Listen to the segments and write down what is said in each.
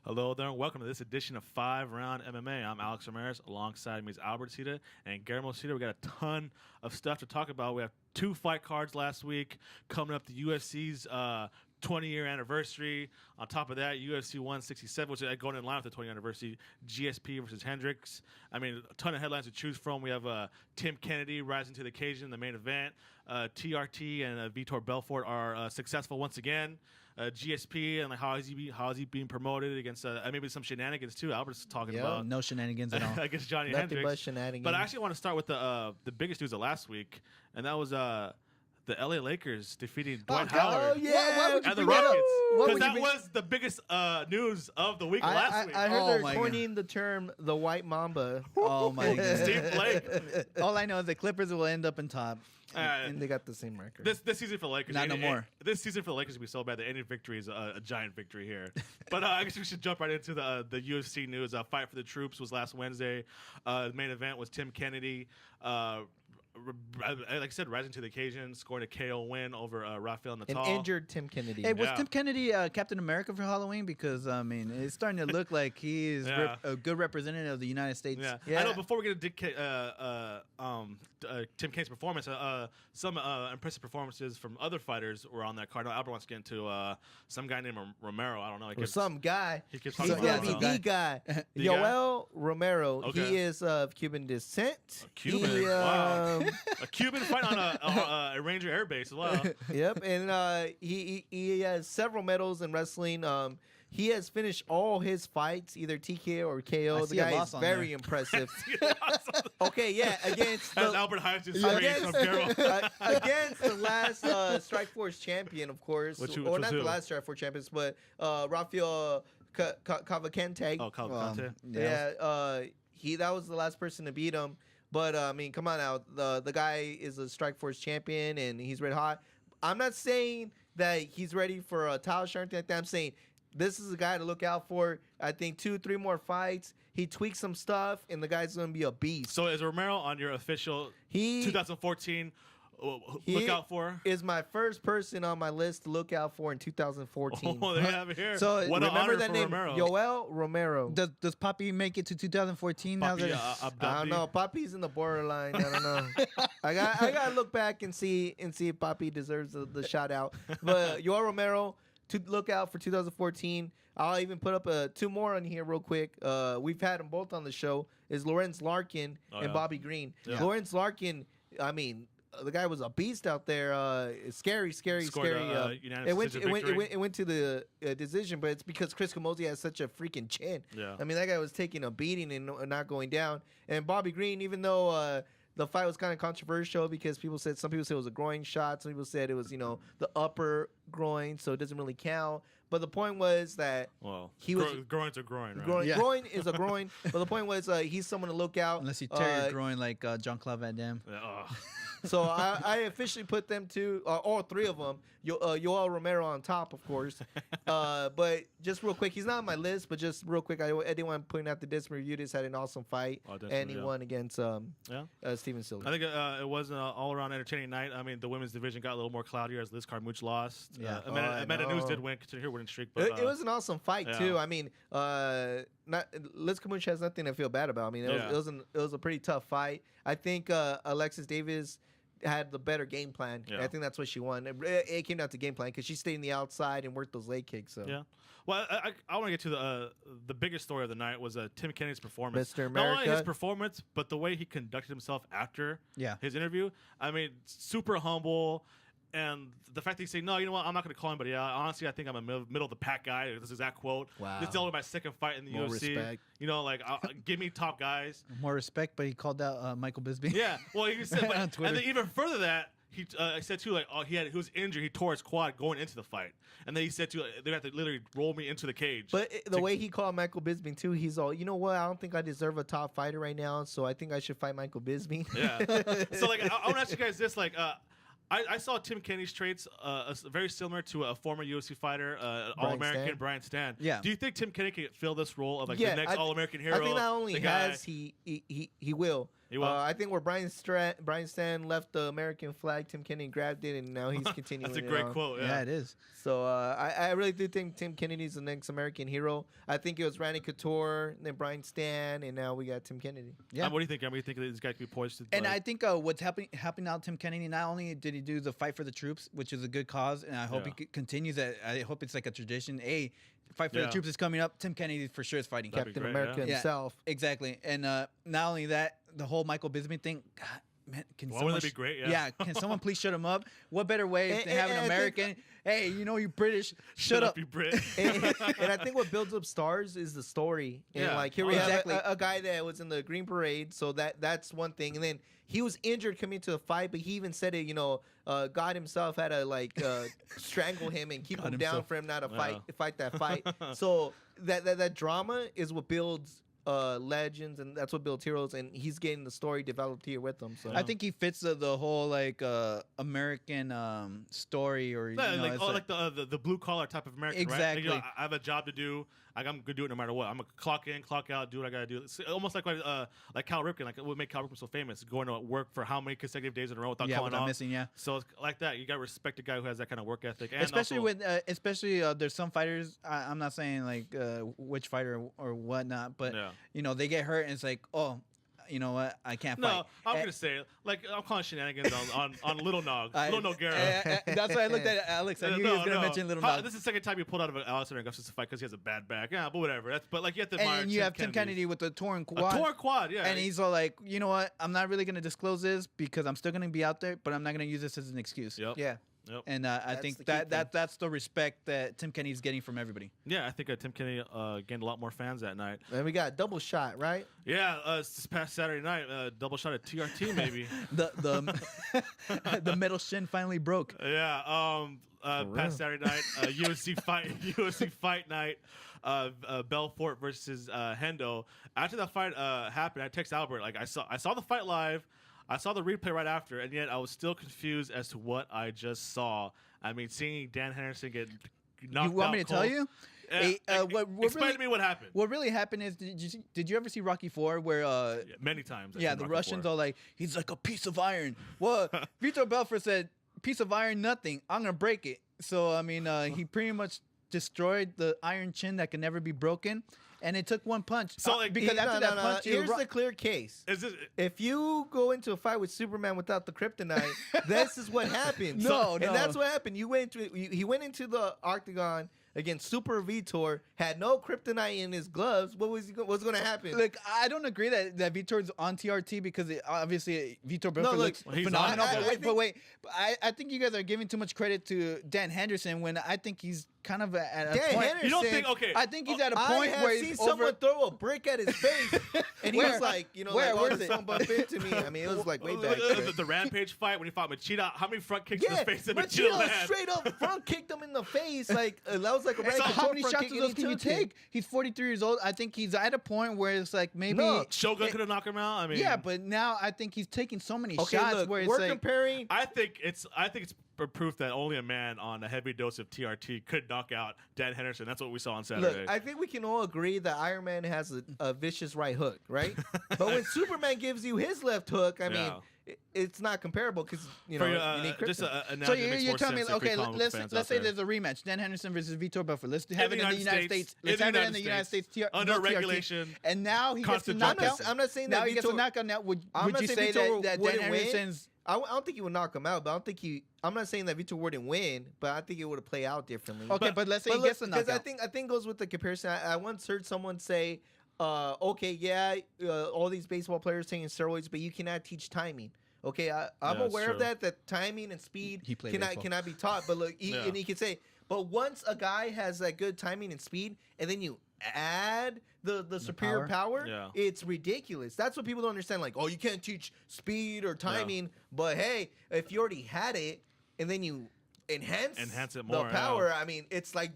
Hello there, and welcome to this edition of 5 Round MMA. I'm Alex Ramirez. Alongside me is Albert Cita and Guillermo Cita. We got a ton of stuff to talk about. We have 2 fight cards last week coming up. The UFC's 20-year anniversary. On top of that, UFC 167, which is going in line with the 20th anniversary. GSP versus Hendricks. I mean, a ton of headlines to choose from. We have Tim Kennedy rising to the occasion in the main event. TRT and Vitor Belfort are successful once again. GSP and like how is he being promoted against maybe some shenanigans too. Albert's talking about no shenanigans at all against Johnny Nothing Hendricks. but shenanigans. But I actually want to start with the biggest news of last week, and that was the LA Lakers defeating Dwight Howard. Oh yeah, and the Rockets. What Because would that you was the biggest news of the week last week. I heard Oh they're my coining the term the White Mamba. Oh my god. Steve Blake. All I know is the Clippers will end up in top. And they got the same record. This season for the Lakers, Not no more. This season for the Lakers will be so bad that any victory is a giant victory here. But I guess we should jump right into the UFC news. Fight for the Troops was last Wednesday. The main event was Tim Kennedy. Like I said, rising to the occasion, scoring a KO win over Rafael Natal. An injured Tim Kennedy. Hey, was Tim Kennedy Captain America for Halloween? Because I mean, it's starting to look like he is a good representative of the United States. Yeah. I know. Before we get to Tim Kennedy's performance, some impressive performances from other fighters were on that card. I know Albert wants to get into some guy named Romero. I don't know. Some guy. He keeps He's talking gonna about be the guy. Yoel Romero. Okay. He is of Cuban descent. Cuban. Wow. A Cuban fighting on a Ranger Air Base as well. Yep, and he has several medals in wrestling. He has finished all his fights, either TKO or KO. The guy is very impressive. Okay, yeah, against As Albert hides his screen from Carol. against the last Strikeforce champion, of course. Which Or not who? the last Strikeforce champions, but Rafael Cavalcante. Oh, Cavalcante. That was the last person to beat him. But I mean, come on now. The guy is a Strikeforce champion and he's red hot. I'm not saying that he's ready for a title shot or anything like that. I'm saying this is a guy to look out for. I think 2-3 more fights. He tweaks some stuff, and the guy's going to be a beast. So is Romero on your official 2014 look out for? Is my first person on my list to look out for in 2014. Oh, they have it here. So what remember that name, Romero. Yoel Romero. Does Poppy make it to 2014 now? Poppy, I don't know. Poppy's in the borderline. I don't know. I got to look back and see if Poppy deserves the shout out. But Yoel Romero, to look out for 2014. I'll even put up 2 more on here real quick. We've had them both on the show. Is Lawrence Larkin and Bobby Green. Yeah. Lawrence Larkin, I mean, the guy was a beast out there. Scary. It went to the decision, but it's because Chris Camozzi has such a freaking chin. Yeah. I mean, that guy was taking a beating and not going down. And Bobby Green, even though the fight was kind of controversial because some people said it was a groin shot, some people said it was the upper groin, so it doesn't really count. But the point was that groin's a groin, right? Groin is a groin. But the point was he's someone to look out. Unless you tear your groin like Jean-Claude Van Damme. Yeah, So I officially put them all 3 of them. Yoel Romero on top, of course. But just real quick, he's not on my list, but just real quick, I didn't want to point out the Desmond Reviewed had an awesome fight, and he won against Steven Silva. I think it was an all-around entertaining night. I mean, the women's division got a little more cloudier as Liz Carmouche lost. Yeah. Amanda Nunes did win, continue her winning streak. But it was an awesome fight too. I mean, Liz Carmouche has nothing to feel bad about. I mean, it was a pretty tough fight. I think Alexis Davis had the better game plan. Yeah. I think that's what she won. It came down to game plan because she stayed in the outside and worked those leg kicks. So. Yeah. Well, I want to get to the biggest story of the night was Tim Kennedy's performance. Mr. America. Not only his performance, but the way he conducted himself after his interview. I mean, super humble. And the fact that he said, no, you know what, I'm not going to call anybody out. Honestly, I think I'm a middle of the pack guy. This is exact quote. Wow. This is only my 2nd fight in the UFC. Respect. Give me top guys. More respect, but he called out Michael Bisping. Yeah. Well, he said, on Twitter. and then even further that, he said too, he was injured. He tore his quad going into the fight, and then he said too, they have to literally roll me into the cage. But the way he called Michael Bisping too, he's all, you know what? I don't think I deserve a top fighter right now, so I think I should fight Michael Bisping. Yeah. So I want to ask you guys this, I saw Tim Kennedy's traits very similar to a former UFC fighter, All-American Brian Stann. Yeah. Do you think Tim Kennedy can fill this role of the next All-American hero? I think not only he will. He will. I think where Brian Stan left the American flag, Tim Kennedy grabbed it, and now he's continuing. That's a great quote. Yeah, it is. So I really do think Tim Kennedy's the next American hero. I think it was Randy Couture, then Brian Stan, and now we got Tim Kennedy. Yeah. What do you think? What do you think this guy could be poised to? And I think what's happening now, Tim Kennedy, not only did he do the Fight for the Troops, which is a good cause, and I hope he continues that. I hope it's like a tradition. Hey, Fight for the Troops is coming up. Tim Kennedy for sure is fighting. Captain America himself. Yeah, exactly. And not only that, the whole Michael Bisping thing. God, man, can someone? Would that be great? Yeah. Can someone please shut him up? What better way to have an American? Hey, you know you're British. Shut up, you Brit. and I think what builds up stars is the story. And like here we have a guy that was in the Green Parade, so that's one thing. And then he was injured coming to the fight, but he even said it. You know, God himself had to strangle him and keep him down for him not to fight that fight. So that drama is what builds legends, and that's what builds heroes, and he's getting the story developed here with them. So I think he fits the whole American story, or the blue collar type of American. Exactly. Right? Like, I have a job to do. Like, I'm gonna do it no matter what. I'm gonna clock in, clock out, do what I gotta do. It's almost like Cal Ripken. Like what made Cal Ripken so famous, going to work for how many consecutive days in a row without calling off. Missing. Yeah. So it's like that. You gotta respect a guy who has that kind of work ethic. And especially there's some fighters. I'm not saying like which fighter or whatnot, but you know they get hurt and it's like, oh, you know what, I can't fight. No, I'm gonna say like I'm calling shenanigans on Little Nog, Little Noguera. That's why I looked at Alex. I knew he was gonna mention Little Nog. This is the second time you pulled out of Alistair Augustus to fight because he has a bad back. Yeah, but whatever. But like you have to admire. And you have Tim Kennedy with the torn quad. A torn quad, yeah. And he's all like, you know what, I'm not really gonna disclose this because I'm still gonna be out there, but I'm not gonna use this as an excuse. Yep. Yeah. Yep. And I think that's the respect that Tim Kennedy's getting from everybody. Yeah, I think Tim Kennedy gained a lot more fans that night. And we got a double shot, right? Yeah, this past Saturday night, double shot at TRT maybe. the metal shin finally broke. Yeah, past Saturday night, UFC fight night. Belfort versus Hendo. After that fight happened, I texted Albert like I saw the fight live. I saw the replay right after, and yet I was still confused as to what I just saw. I mean, seeing Dan Henderson get knocked out. You want me to tell you? Explain to me what happened. What really happened is, did you ever see Rocky IV where... many times. The Russians are like, he's like a piece of iron. Well, Vitor Belfort said, piece of iron, nothing. I'm going to break it. So, I mean, he pretty much destroyed the iron chin that can never be broken. And it took one punch. So, because after that punch, here's the clear case. If you go into a fight with Superman without the kryptonite, this is what happens. And that's what happened. He went into the octagon against Super Vitor, had no kryptonite in his gloves. What's going to happen? Look, I don't agree that Vitor's on TRT because obviously Vitor Belfort looks phenomenal. I think you guys are giving too much credit to Dan Henderson when I think he's kind of at a point. Henderson, you don't think? Okay, I think he's at a point where he's seen someone throw a brick at his face, and he was like, you know, where's it? Bump into me. I mean, it was like way back. The Rampage fight when he fought Machida, how many front kicks in the face did Machida land? Straight up front kicked him in the face. Like that was like a so how many shots of those can you take? He's 43 years old. I think he's at a point where it's like maybe Shogun could have knocked him out. I mean, yeah, but now I think he's taking so many shots where it's we're like comparing. I think it's proof that only a man on a heavy dose of TRT could knock out Dan Henderson. That's what we saw on Saturday. Look, I think we can all agree that Iron Man has a vicious right hook, right? But when Superman gives you his left hook, I mean, it's not comparable because you need kryptonite. So you're telling me, okay, let's say there's a rematch, Dan Henderson versus Vitor Belfort. Let's have it in the United States. Let's have it in the United States under regulation. And now he gets a knockout. I'm not saying now that he gets a knockout. Now would you say that Dan Henderson's? I don't think he would knock him out, but I don't think I'm not saying that Vitor wouldn't win, but I think it would have played out differently. Okay, but let's say he gets a knockout. Because I think it goes with the comparison. I once heard someone say, all these baseball players taking steroids, but you cannot teach timing. Okay, I'm aware of that timing and speed cannot be taught. But look, and he can say, but once a guy has that good timing and speed, and then you add the superior power, it's ridiculous. That's what people don't understand. Like, oh, you can't teach speed or timing, but hey, if you already had it and then you enhance it more, the power, I mean, it's like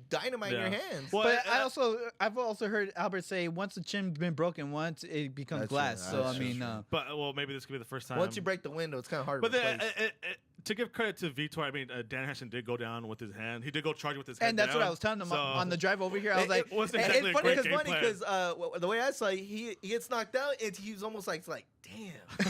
dynamite in your hands. Well, but I've also heard Albert say once the chin's been broken once, it becomes glass. So I mean, but maybe this could be the first time. Once you break the window, it's kind of hard. But to to give credit to Vitor, I mean, Dan Henderson did go down with his hand. He did go charge with his hand And that's down, what I was telling him so- on the drive over here. I was like, it wasn't And exactly it's a great game funny plan. because the way I saw it, he gets knocked out, and he was almost like damn,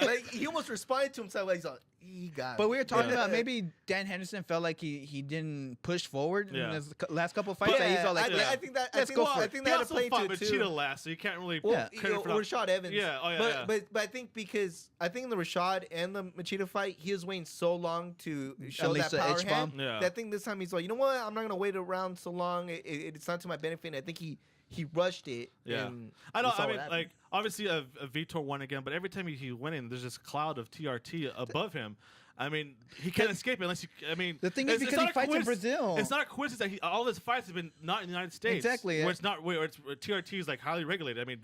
like he almost responded to himself. Like he's like, he got. but me. we were talking Yeah. about maybe Dan Henderson felt like he didn't push forward in Yeah. his last couple of fights. But that he's all like, I think that let's I think, go well, for I it. think He that had a also play fought into it with too. Cheetah last, so you can't really Well, credit for or that. Rashad Evans. Yeah, oh, yeah, but, yeah. but I think because I think in the Rashad and the Machida fight, he was waiting so long to show Unleash that the power H-bomb. hand. Yeah. That I think this time he's like, you know what? I'm not gonna wait around so long. It's not to my benefit. And I think he rushed it. Yeah, and I know. we saw I what mean, happened. like obviously a Vitor won again, but every time he's winning, there's this cloud of TRT above him. I mean, he can't escape it unless you. I mean, The thing is, it's because not he a fights in coincidence- Brazil. It's not a coincidence that all his fights have been not in the United States. Exactly, Where yeah. it's not where it's where TRT is like highly regulated. I mean,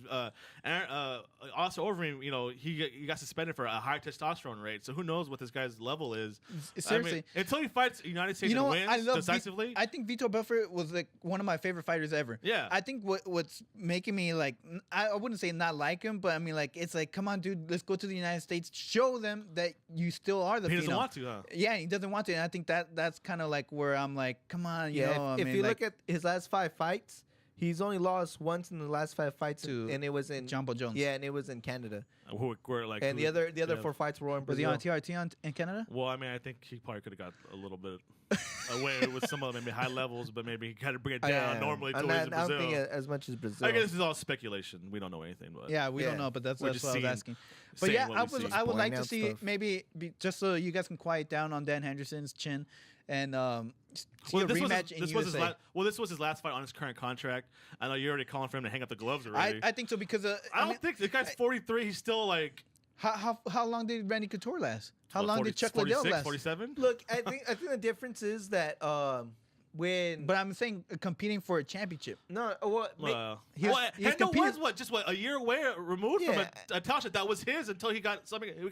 also Overeem, you know, he got suspended for a high testosterone rate. So who knows what this guy's level is? Seriously. I mean, until he fights United States You know and what? wins I love decisively. I think Vitor Belfort was like one of my favorite fighters ever. Yeah. I think what's making me like I wouldn't say not like him, but I mean like it's like come on, dude, let's go to the United States, show them that you still are the. he doesn't Phenom. want to, huh? Yeah, he doesn't want to, and I think that's kind of like where I'm like, come on, you yeah, know. if you look at his last 5 fights, he's only lost once in the last 5 fights, To and it was in Jumbo Jones. Yeah, and it was in Canada. Where like And who- the other yeah. 4 fights were all in was he Brazil. on TRT in Canada? Well, I mean, I think he probably could have got a little bit away with some of maybe high levels, but maybe he had to bring it down normally I'm until he's not, in I don't Brazil. think as much as Brazil. I guess this is all speculation. We don't know anything, but Yeah, we Yeah. don't know, but that's We're what I just was seeing- asking. But saying yeah, what I we see. would like Pointing to out see stuff. maybe just so you guys can quiet down on Dan Henderson's chin and see Well, a rematch in this was his USA. this was his last fight on his current contract. I know you're already calling for him to hang up the gloves already. I think so because I don't think the guy's 43. He's still like how long did Randy Couture last? How what, long 40 did Chuck Liddell 46, last? 47. Look, I think the difference is that when But I'm saying competing for a championship. no, what He was- well, he was Hendo competing- was just a year away removed Yeah. from a touch that was his until he got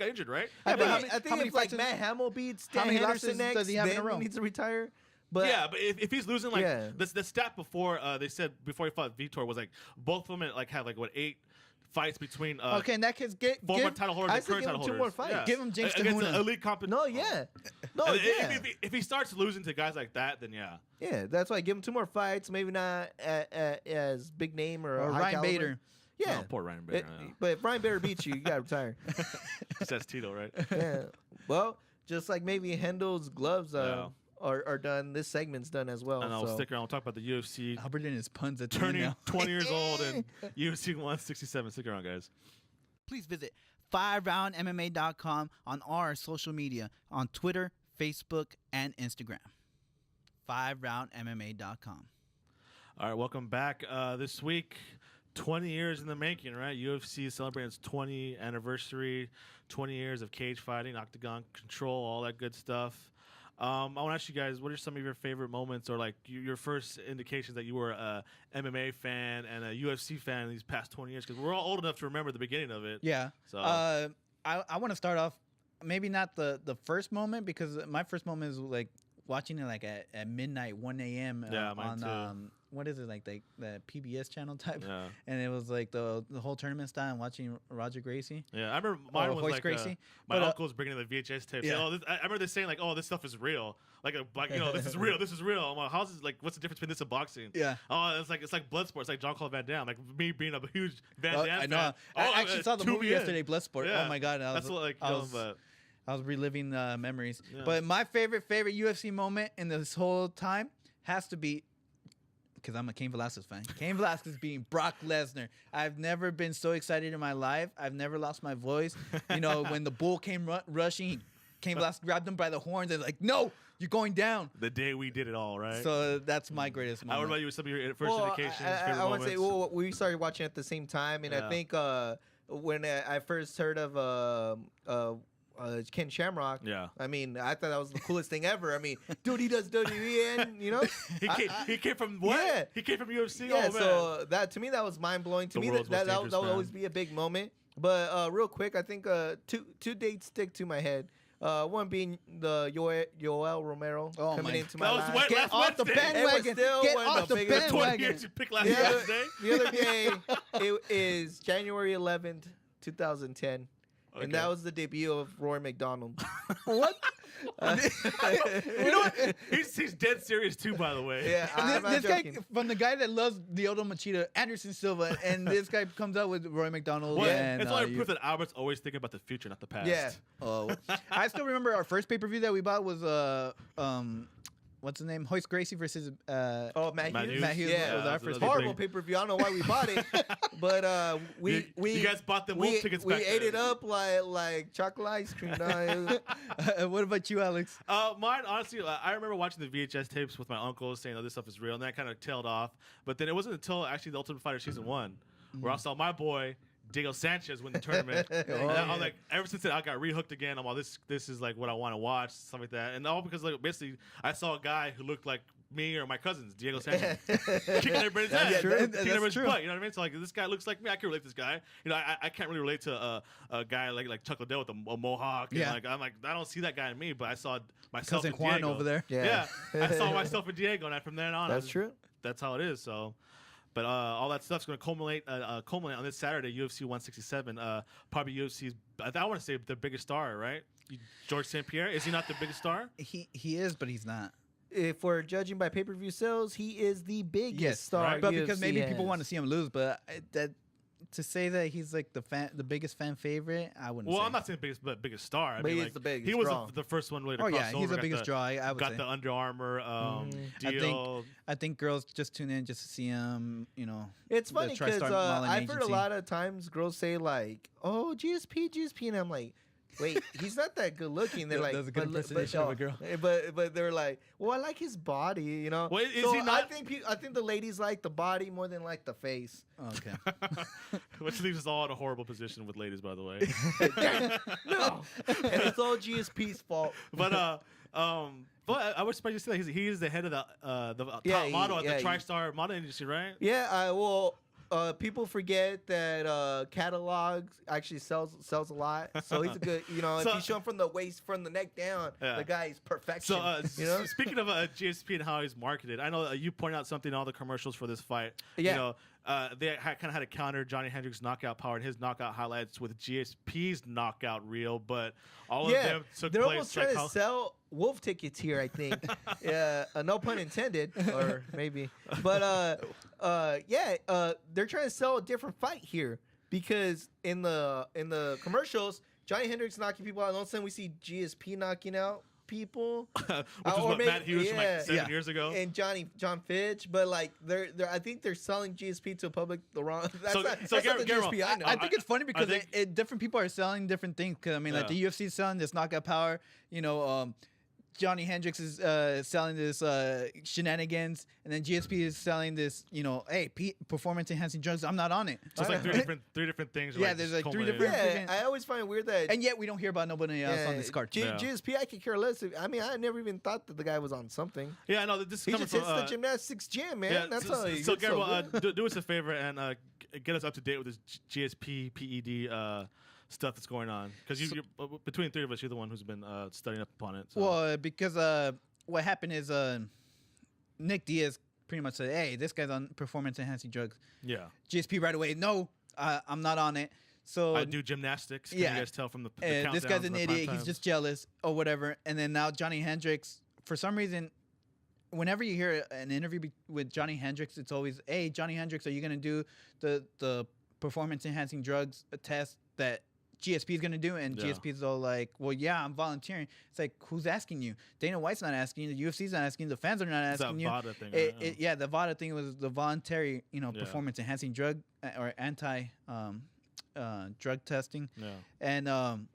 injured, right? Yeah, but how I many think fights if like is- Matt Hamill beats how Dan many Henderson losses next, does he have in a then row? he needs to retire. But yeah, but if he's losing like Yeah. the stat before they said before he fought Vitor was like both of them like had like what 8 fights between Okay, in that case, former title holders I and say current give him title 2 holders. more fights. Yeah. Give him Jinx against Kahuna. an elite competition. no, yeah, no, yeah, If he starts losing to guys like that, then yeah. yeah. That's why I give him 2 more fights. Maybe not as big name or high Ryan caliber. Bader. Yeah, Oh, poor Ryan Bader. but if Ryan Bader beats you, you gotta retire. Says Tito, right? Yeah. Well, just like maybe Hendel's gloves Yeah. are done. This segment's done as well. And I'll so. stick around. We'll talk about the UFC Albert and his puns at the end turning now. 20 years old and UFC 167. Stick around, guys. Please visit 5roundmma.com on our social media on Twitter, Facebook, and Instagram. 5roundmma.com. All right, welcome back. This week, 20 years in the making, right? UFC is celebrating its 20th anniversary, 20 years of cage fighting, octagon control, all that good stuff. I want to ask you guys, what are some of your favorite moments or like your first indications that you were a MMA fan and a UFC fan in these past 20 years? Because we're all old enough to remember the beginning of it. Yeah. So- I want to start off, maybe not the first moment, because my first moment is like watching it like at midnight, 1 a.m. Yeah, mine on too. what is it, like the PBS channel type? Yeah. And it was like the whole tournament style and watching Roger Gracie. Yeah, I remember mine was Hoist like Gracie. my But, uncle's bringing the VHS tapes. yeah. Oh, I remember they saying like, "Oh, this stuff is real." Like this is real. This is real. I'm like, how's this, like, what's the difference between this and boxing? Yeah. Oh, it's like blood sports, like Jean-Claude Van Damme. Like me being a huge Van Damme I fan. know. I actually saw the tune movie me in. yesterday, Bloodsport. Yeah. Oh my god, That's what, like, I was, but I was reliving memories. Yeah. But my favorite UFC moment in this whole time has to be, because I'm a Cain Velasquez fan. Cain Velasquez being Brock Lesnar. I've never been so excited in my life. I've never lost my voice. You know, when the bull came rushing, Cain Velasquez grabbed him by the horns and like, no, you're going down. the day we did it all, right? So that's my greatest What moment. about you? Some of your first Well, indications, favorite I want moments? to say, well, we started watching at the same time, and Yeah. I think when I first heard of Ken Shamrock, Yeah. I mean, I thought that was the coolest thing ever. I mean, dude, he does WWE, and you know, he came from what? Yeah. He came from UFC. yeah. Oh man. So that to me, that was mind blowing. To The me, world's that most will dangerous always man. be a big moment. But real quick, I think two dates stick to my head. One being the Yoel Romero Oh coming my into God. my That was life. what- Get last off the Wednesday. bandwagon. It was still Get one of off the the biggest 20 bandwagon. years you picked last The other, Wednesday. the other day, it is January 11th, 2010. Okay. And that was the debut of Roy McDonald. What? You know what? He's dead serious too, by the way. Yeah, I'm not This guy, joking. from the guy that loves Lyoto Machida, Anderson Silva, and this guy comes out with Roy McDonald. Well, and, it's only proof that Albert's always thinking about the future, not the past. Yeah. Oh, I still remember our first pay-per-view that we bought was what's his name? Hoist Gracie versus Oh, Matt Matt Hughes. Hughes. Matt Hughes. Yeah, was our that was first a Horrible big- pay-per-view. I don't know why we bought it, but we You guys bought the we wolf tickets we back ate then. it up like chocolate ice cream. What about you, Alex? Mine, honestly, I remember watching the VHS tapes with my uncle saying, "Oh, this stuff is real," and that kind of tailed off. But then it wasn't until actually the Ultimate Fighter Season 1 where I saw my boy Diego Sanchez win the tournament. And I'm like, ever since then, I got rehooked again. I'm all, this is like what I want to watch, stuff like that. And all because like basically I saw a guy who looked like me or my cousins, Diego Sanchez, kicking everybody's ass, That's true. kicking That's everybody's true. butt. You know what I mean? So like, this guy looks like me. I can relate to this guy. You know, I can't really relate to a guy like Chuck Liddell with a mohawk. And Yeah. like I'm like, I don't see that guy in me, but I saw myself Cousin in Juan Diego. over there. Yeah, I saw myself in Diego, and from then on, That's true. That's how it is. So, but all that stuff's going to culminate on this Saturday, UFC 167. Probably UFC's, I want to say the biggest star, right? George St-Pierre, is he not the biggest star? He is, but he's not. If we're judging by pay-per-view sales, he is the biggest star. right. But because UFC maybe people has. want to see him lose, but that to say that he's like the biggest fan favorite, I wouldn't. Well, say. I'm not saying biggest star. I But mean, he is like, the biggest He was draw. the first one really to Oh cross yeah, over. he's the got biggest draw. I would Got say. the Under Armour I deal. think girls just tune in just to see him. You know, It's the funny because TriStar Modeling I've heard a Agency. lot of times girls say like, "Oh, GSP," and I'm like, "Wait, he's not that good looking." They're That like, was a good "But impersonation of a girl." But they're like, "Well, I like his body," you know. Well, is so he not- I think the ladies like the body more than like the face. Oh, okay. Which leaves us all in a horrible position with ladies, by the way. No, and it's all GSP's fault. But I was surprised to see that he is the head of the Yeah, top model at yeah, the TriStar model industry, right? Yeah, people forget that catalogs actually sells a lot. So he's a good, So- if you show him from the waist, from the neck down, Yeah. the guy is perfection. So, you know? speaking of GSP and how he's marketed, I know you pointed out something in all the commercials for this fight. Yeah. You know, they kind of had to counter Johnny Hendricks' knockout power and his knockout highlights with GSP's knockout reel, but all of them took they're place. almost trying to like sell wolf tickets here, I think. Yeah, no pun intended, or maybe. But they're trying to sell a different fight here because in the commercials, Johnny Hendricks knocking people out. And all of a sudden, we see GSP knocking out people, which is or what maybe- Matt Hughes from yeah. like 7 years ago. and John Fitch. But like I think they're selling GSP to the public the wrong. That's So- not, so that's not the Guillermo, GSP I know. I think it's funny because think- different people are selling different things. Because I mean, like the UFC is selling this knockout power. You know, Johnny Hendricks is selling this shenanigans, and then GSP is selling this. You know, hey, performance enhancing drugs. I'm not on it. So it's like three different things. Yeah, there's like three culminated. different- I always find it weird that. And yet we don't hear about nobody else on this card. Yeah. GSP, I could care less. I mean, I never even thought that the guy was on something. Yeah, no, this is He coming just from hits the gymnastics gym, man. yeah, That's so, how he so gets Guillermo, good. do us a favor and get us up to date with this GSP PED stuff that's going on because you between the three of us, you're the one who's been studying up upon it. So. Well, because what happened is Nick Diaz pretty much said, "Hey, this guy's on performance enhancing drugs." yeah, GSP right away, no, I'm not on it. So I do gymnastics. Can yeah. you guys tell from the this countdowns guy's and an the idiot. prime He's times? just jealous or whatever. And then now Johnny Hendricks, for some reason, whenever you hear an interview with Johnny Hendricks, it's always, "Hey, Johnny Hendricks, are you gonna do the performance enhancing drugs test that GSP is gonna do?" And Yeah. GSP is all like, "Well, yeah, I'm volunteering." It's like, who's asking you? Dana White's not asking you. The UFC's not asking you. The fans are not It's that asking you. VADA thing, right? Yeah, the VADA thing was the voluntary, Yeah. performance enhancing drug or anti drug testing. Yeah. And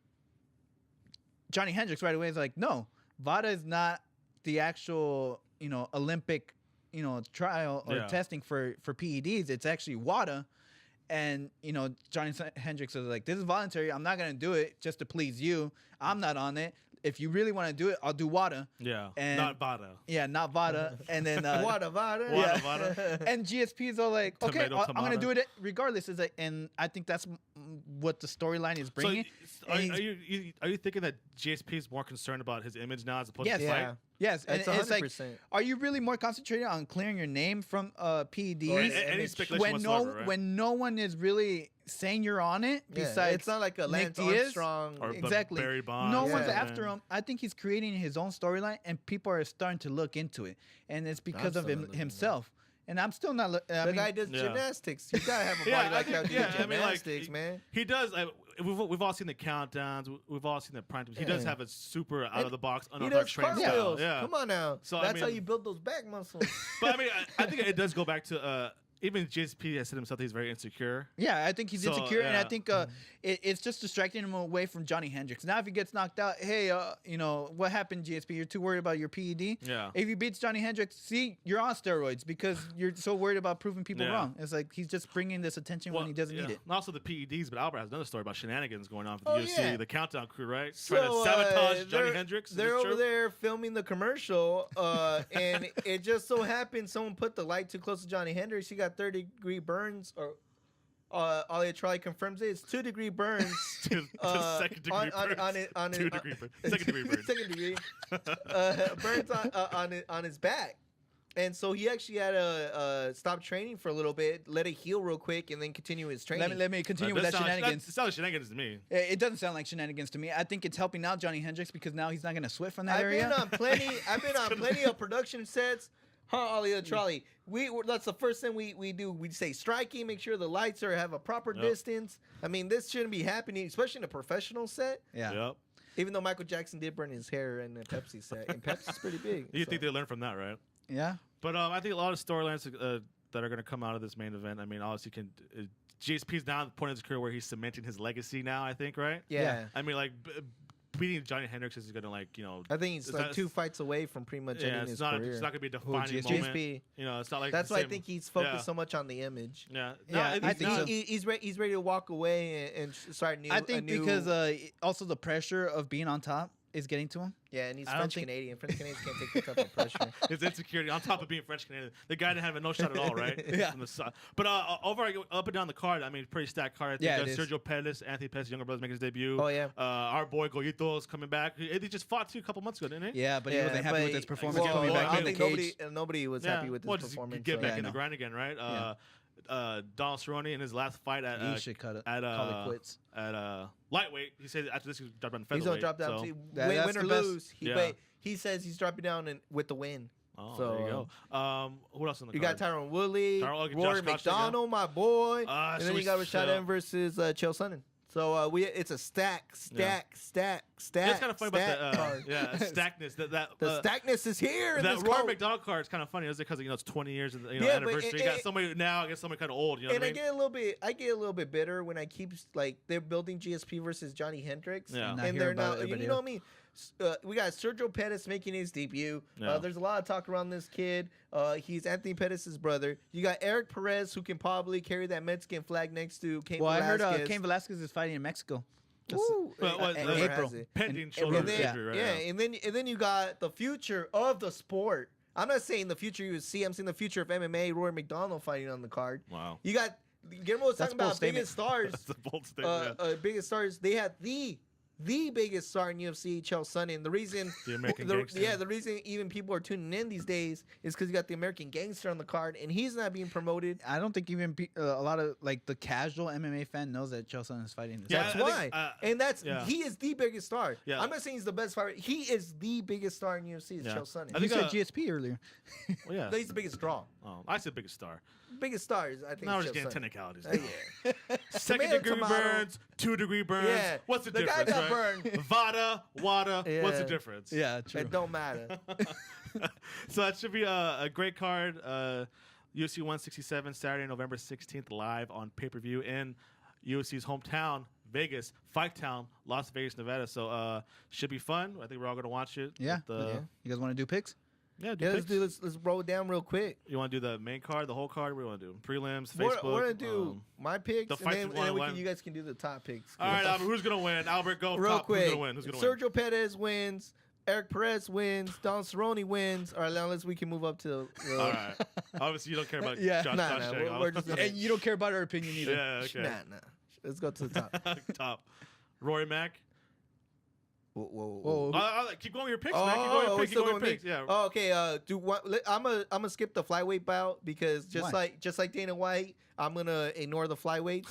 Johnny Hendricks right away is like, "No, VADA is not the actual, Olympic, trial or Yeah. testing for PEDs. It's actually WADA." And, Johnny Hendricks is like, "This is voluntary. I'm not going to do it just to please you. I'm not on it. If you really want to do it, I'll do WADA." Yeah, And- not VADA. Yeah, not VADA. And then Wada Vada. Wada Vada. and GSP is all like, "Okay, Tomato, I'm gonna tomato. do it regardless." Is like, and I think that's what the storyline is bringing. So, are you thinking that GSP is more concerned about his image now as opposed Yes. to fight? Yeah. Yes, and That's it's like, 100%. are you really more concentrated on clearing your name from PEDs Any speculation when whatsoever, right? when no one is really saying you're on it? Yeah, Besides, it's not like a Nick Lance Diaz? Armstrong. Or Exactly. Barry Bonds. No Yeah. one's Yeah. after him. I think he's creating his own storyline, and people are starting to look into it, and it's because of still not looking himself. And I'm still not. The guy does Yeah. gymnastics. You gotta have a body Yeah, like that to do like, gymnastics, man. He does. We've all seen the countdowns. We've all seen the prime times. He does Yeah. have a super out And of the box, He unorthodox does training style. cartwheels. Yeah. Come on now. So, I That's how mean- you build those back muscles. But I mean, I think it does go back to even GSP has said himself that he's very insecure. Yeah, I think he's So, insecure, and I yeah. think it's just distracting him away from Johnny Hendricks. Now, if he gets knocked out, hey, what happened, GSP? You're too worried about your PED. Yeah. If he beats Johnny Hendricks, see, you're on steroids because you're so worried about proving people Yeah. wrong. It's like he's just bringing this attention when he doesn't need it. And also the PEDs, but Albert has another story about shenanigans going on for the Oh, UFC, yeah. the Countdown crew, right? So, Trying to sabotage Johnny they're- Hendricks. Is They're this over true? there filming the commercial, and it just so happened someone put the light too close to Johnny Hendricks. He got 30-degree burns, or Alia Charlie confirms it. It's 2-degree burns. to second degree burns. on his 2-degree burns. Second degree burns. Second degree burns on his back. And so he actually had to stop training for a little bit, let it heal real quick, and then continue his training. Let me continue with that shenanigans. It sounds like shenanigans to me. It doesn't sound like shenanigans to me. I think it's helping out Johnny Hendricks because now he's not going to switch from that I've area. been on plenty of production sets. Alia Charlie. That's the first thing we do. We say striking, make sure the lights have a proper Yep. distance. I mean, this shouldn't be happening, especially in a professional set. Yeah. Yep. Even though Michael Jackson did burn his hair in the Pepsi set, and Pepsi's pretty big. You so. think they learned from that, right? Yeah. But I think a lot of storylines that are going to come out of this main event. I mean, obviously, GSP's now at the point of his career where he's cementing his legacy now. I think, right? Yeah. I mean, like beating Johnny Hendricks is going to I think he's it's like not- 2 fights away from pretty much ending it's his not. career. It's not going to be a defining GSP? moment. GSP. You know, it's not like That's the why I same- think he's focused yeah. so much on the image. Yeah, Yeah, I think so. He's ready to walk away and start new. I think because also the pressure of being on top is getting to him. yeah, and he's I don't French think- Canadian. French Canadians can't take that type of pressure. his insecurity on top of being French Canadian. The guy didn't have a no shot at all, right? Yeah. From the side. But over up and down the card, I mean, pretty stacked card. I think Yeah, it is. Sergio Pettis, Anthony Pettis, younger brother's making his debut. Oh, yeah. Our boy Goyito's coming back. He just fought too a couple months ago, didn't he? Yeah, but he wasn't happy with his performance Well, coming well, back I in the think cage. nobody was happy with well, his just performance. get so- back Yeah, in I the know. grind again, right? Donald Cerrone in his last fight at He should call it at quits. lightweight. He said after this he dropped down to featherweight. He's gonna drop down so- to that's win or the best. lose. Yeah. But he says he's dropping down with the win. Oh, So, there you go. Who else in the You card? got Tyron Woodley, Tyron- okay, Rory Josh Koscheck, McDonald, my boy, Ah, and so then you we- got Rashad so- M versus Chael Sonnen. So it's a stack. Yeah, it's kind of funny about the card. stackness. That The stackness is here. in that this Rory card. McDonald card is kind of funny. Is it because it's 20 years of the Yeah, but anniversary? You got somebody now. I guess somebody kind of old. You know And what I I mean? get a little bit bitter when I keep like they're building GSP versus Johnny Hendricks. Yeah. Not And hear they're about not. it, You but know what I mean? We got Sergio Pettis making his debut. Yeah. There's a lot of talk around this kid. He's Anthony Pettis' brother. You got Eric Perez, who can probably carry that Mexican flag next to Cain Well, I Velasquez. heard Cain Velasquez is fighting in Mexico. Woo. Well, what- in that's April. pending And shoulder And then, injury right now. and then you got the future of the sport. I'm not saying the future UFC. I'm saying the future of MMA. Rory McDonald fighting on the card. Wow. You got Guillermo was That's talking a bold about statement. biggest stars. That's a bold statement. yeah. Biggest stars. They had the biggest star in UFC, Chael Sonnen. The reason, The American Gangster. the reason even people are tuning in these days is because you got the American Gangster on the card, and he's not being promoted. I don't think even a lot of like the casual MMA fan knows that Chael Sonnen is fighting this. Yeah, That's I think, why, and that's yeah. he is the biggest star. Yeah. I'm not saying he's the best fighter. He is the biggest star in UFC. Is Yeah. Chael Sonnen. I You think, said GSP earlier. Well, yeah. No, he's the biggest draw. Oh, I said biggest star. Biggest stars, I think. Now we're is just getting Chael Sonnen. technicalities. Yeah. Second Tomato, degree tomato. burns, 2-degree burns. Yeah. What's the The guy difference? got right? burned. Vada, wada. What's the Yeah. difference? Yeah, true. It don't matter. So that should be a great card. UFC 167 Saturday, November 16th, live on pay-per-view in UFC's hometown, Vegas, Fight Town, Las Vegas, Nevada. So should be fun. I think we're all gonna watch it. Yeah. With, Yeah. You guys want to do picks? Yeah. Do Yeah, let's picks. let's roll it down real quick. You want to do the main card, the whole card? What do you want to do? Prelims, We're Facebook. gonna do my picks, the and fights then, we wanna learn. you guys can do the top picks. all right, Albert. Who's gonna win? Albert, go. real top. quick. Who's gonna win? Who's gonna win? Sergio Pettis wins. Eric Perez wins. Don Cerrone wins. All right, now we can move up to. All right. Obviously, you don't care about Yeah. Josh Nah, Koscheck. we're just gonna- And you don't care about our opinion either. Yeah. Okay. Nah. Let's go to the top. Top. Rory Mack. Whoa. Keep going with your picks, man. Keep going with your picks. Keep going with your picks. Yeah. Oh, okay. I'm gonna skip the flyweight bout because just Why? like Dana White, I'm gonna ignore the flyweights.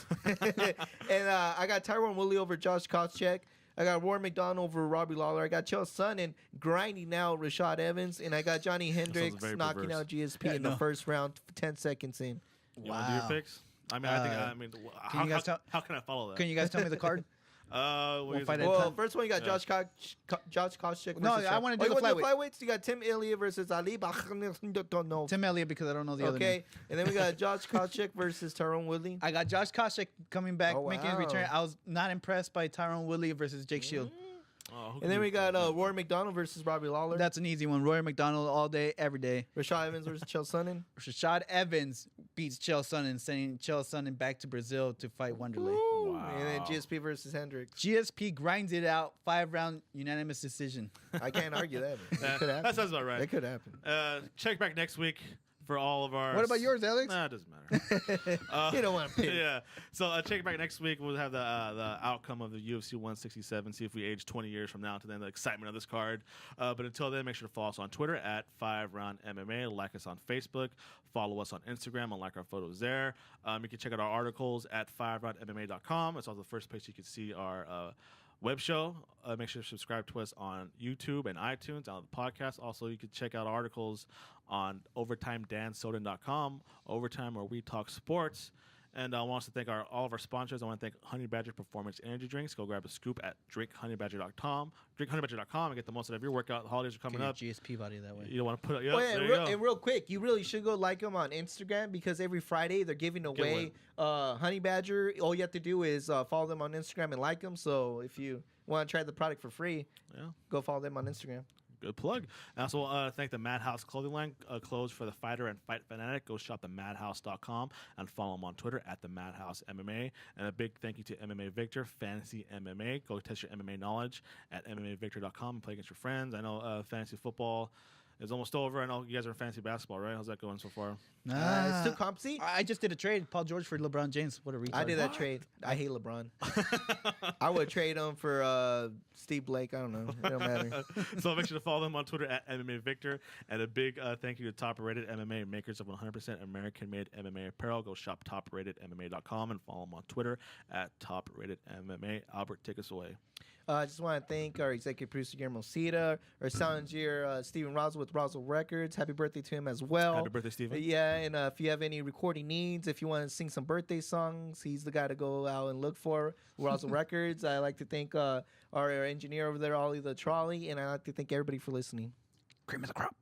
And I got Tyron Woodley over Josh Koscheck. I got Rory McDonald over Robbie Lawler. I got Chael Sonnen grinding out Rashad Evans, and I got Johnny Hendricks very knocking perverse. out GSP in the first round, 10 seconds in. You want to do your picks? I mean, Can you guys how can I follow that? Can you guys tell me the card? We'll fight at Well, time. first one you got Josh Koscheck. No, versus I Chael. wanna do you the wanna flyweight. flyweights. You got Tim Elliott versus Ali. Don't know. Tim Elliott, because I don't know the other name. Okay, and then we got Josh Koscheck versus Tyron Woodley. I got Josh Koscheck coming back, Oh, making his wow. return. I was not impressed by Tyron Woodley versus Jake Shield. And then we got Rory McDonald versus Robbie Lawler. That's an easy one. Roy McDonald all day, every day. Rashad Evans versus Chael Sonnen. Rashad Evans beats Chael Sonnen, sending Chael Sonnen back to Brazil to fight Wanderlei. Wow. And then GSP versus Hendricks. GSP grinds it out, 5-round unanimous decision. I can't argue that. That could happen. That sounds about right. That could happen. Check back next week for all of our. What about yours, Alex? Nah, it doesn't matter. You don't want to pick. Yeah. So check back next week. We'll have the outcome of the UFC 167. See if we age 20 years from now to then the excitement of this card. But until then, make sure to follow us on Twitter at 5Round MMA. Like us on Facebook. Follow us on Instagram and like our photos there. You can check out our articles at 5roundmma.com. It's also the first place you can see our web show. Make sure to subscribe to us on YouTube and iTunes, on the podcast. Also, you can check out articles on OvertimeDanSoden.com, Overtime, where we talk sports. And I want us to thank all of our sponsors. I want to thank Honey Badger Performance Energy Drinks. Go grab a scoop at drinkhoneyBadger.com. DrinkhoneyBadger.com and get the most out of your workout. The holidays are coming up. GSP body that way. You don't want to put it. Yep, Oh, yeah, there you go. and real quick, you really should go like them on Instagram because every Friday they're giving away Honey Badger. All you have to do is follow them on Instagram and like them. So if you want to try the product for free, Yeah. go follow them on Instagram. Good plug. I also thank the Madhouse clothing line, clothes for the fighter and fight fanatic. Go shop at madhouse.com and follow them on Twitter at the Madhouse MMA. And a big thank you to MMA Victor, Fantasy MMA. Go test your MMA knowledge at MMAVictor.com and play against your friends. I know fantasy football is almost over. I know you guys are in fantasy basketball, right? How's that going so far? It's still compsy. I just did a trade. Paul George for LeBron James. What a retard. I did that trade. I hate LeBron. I would trade him for Steve Blake. I don't know. It don't matter. So make sure to follow them on Twitter at MMA Victor. And a big thank you to Top Rated MMA, makers of 100% American-made MMA apparel. Go shop topratedmma.com and follow them on Twitter at Top Rated MMA. Albert, take us away. I just want to thank our executive producer, Guillermo Cita, our sound engineer, Steven Roswell with Roswell Records. Happy birthday to him as well. Happy birthday, Steven. Yeah, and if you have any recording needs, if you want to sing some birthday songs, he's the guy to go out and look for. Roswell Records. I like to thank our engineer over there, Ollie the Trolley, and I like to thank everybody for listening. Cream of the crop.